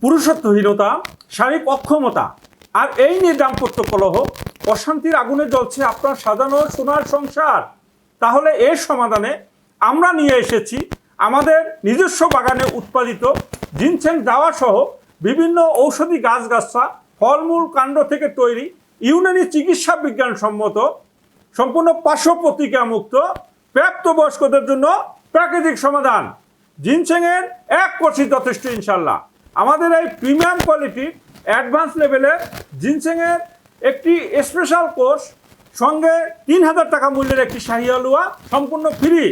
পুরুষত্বহীনতা, শারীরিক অক্ষমতা আর এই নিয়ে দাম্পত্য কলহ, অশান্তির আগুনে জ্বলছে আপনার সাজানো সোনার সংসার। তাহলে এর সমাধানে আমরা নিয়ে এসেছি আমাদের নিজস্ব বাগানে উৎপাদিত জিনসেং দাওয়া সহ বিভিন্ন ঔষধি গাছগাছরা, ফলমূল, কাণ্ড থেকে তৈরি ইউনানি চিকিৎসা বিজ্ঞানসম্মত, সম্পূর্ণ পার্শ্ব প্রতিক্রিয়ামুক্ত, প্রাপ্তবয়স্কদের জন্য প্রাকৃতিক সমাধান। জিনসেংয়ের এক কোর্সই যথেষ্ট ইনশাল্লাহ। আমাদের এই প্রিমিয়াম কোয়ালিটির অ্যাডভান্স লেভেলের জিনসেংয়ের একটি স্পেশাল কোর্স, সঙ্গে ৩,০০০ টাকা মূল্যের একটি শাহী হালুয়া সম্পূর্ণ ফ্রি।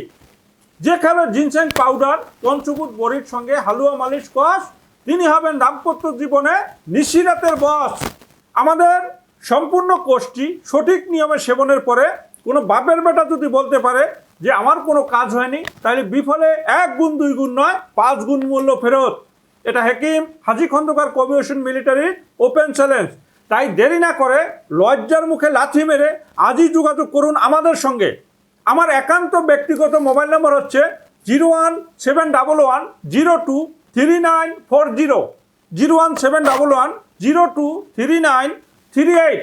যে খাবে জিনসেং পাউডার, পঞ্চভূত বড়ির সঙ্গে হালুয়া মালিশ কষ, তিনি হবেন দাম্পত্য জীবনে নিশিরাতের বস। আমাদের সম্পূর্ণ কোর্সটি সঠিক নিয়মে সেবনের পরে কোনো বাপের বেটা যদি বলতে পারে যে আমার কোনো কাজ হয়নি, তাহলে বিফলে ১ গুণ ২ গুণ নয় ৫ গুণ মূল্য ফেরত। এটা হাকিম হাজী খন্দকার কমিউনিকেশন মিলিটারির ওপেন চ্যালেঞ্জ। তাই দেরি না করে লজ্জার মুখে লাথি মেরে আজই যোগাযোগ করুন আমাদের সঙ্গে। আমার একান্ত ব্যক্তিগত মোবাইল নম্বর হচ্ছে 01711023940, 01711023938।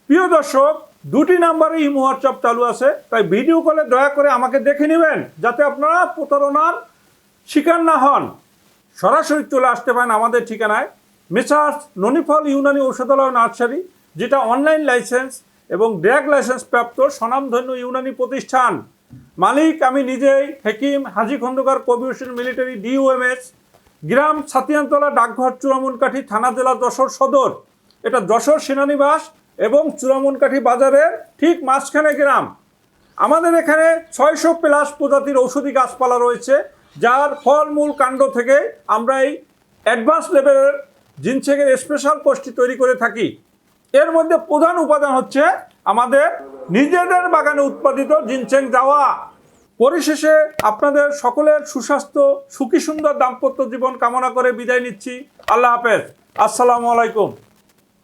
প্রিয় দর্শক, দুটি নাম্বারে ইমো হোয়াটসঅ্যাপ চালু আছে, তাই ভিডিও কলে দয়া করে আমাকে দেখে নেবেন যাতে আপনারা প্রতারণার শিকার না হন। সরাসরি চলে আসতে পারেন আমাদের ঠিকানায়, মেসার্স ননিফল ইউনানি ঔষধালয় নার্সারি, যেটা অনলাইন লাইসেন্স এবং ড্রাগ লাইসেন্স প্রাপ্ত স্বনামধন্য ইউনানি প্রতিষ্ঠান। মালিক আমি নিজেই, হাকিম হাজী খন্দকার কমিউনিকেশন মিলিটারি DOMS, গ্রাম ছাতিয়ানতলা, ডাকঘর চূড়ামনকাঠি, থানা জেলা যশোর সদর। এটা যশোর সেনানিবাস এবং চূড়ামনকাঠি বাজারের ঠিক মাঝখানে গ্রাম। আমাদের এখানে ৬০০+ প্রজাতির ঔষধি গাছপালা রয়েছে, যার ফলমূল কাণ্ড থেকে আমরা এই অ্যাডভান্স লেভেলের জিনসেংয়ের স্পেশাল কোর্সটি তৈরি করে থাকি। এর মধ্যে প্রধান উপাদান হচ্ছে আমাদের নিজেদের বাগানে উৎপাদিত জিনসেং দাওয়া। পরিশেষে আপনাদের সকলের সুস্বাস্থ্য, সুখী সুন্দর দাম্পত্য জীবন কামনা করে বিদায় নিচ্ছি। আল্লাহ হাফেজ। আসসালামু আলাইকুম।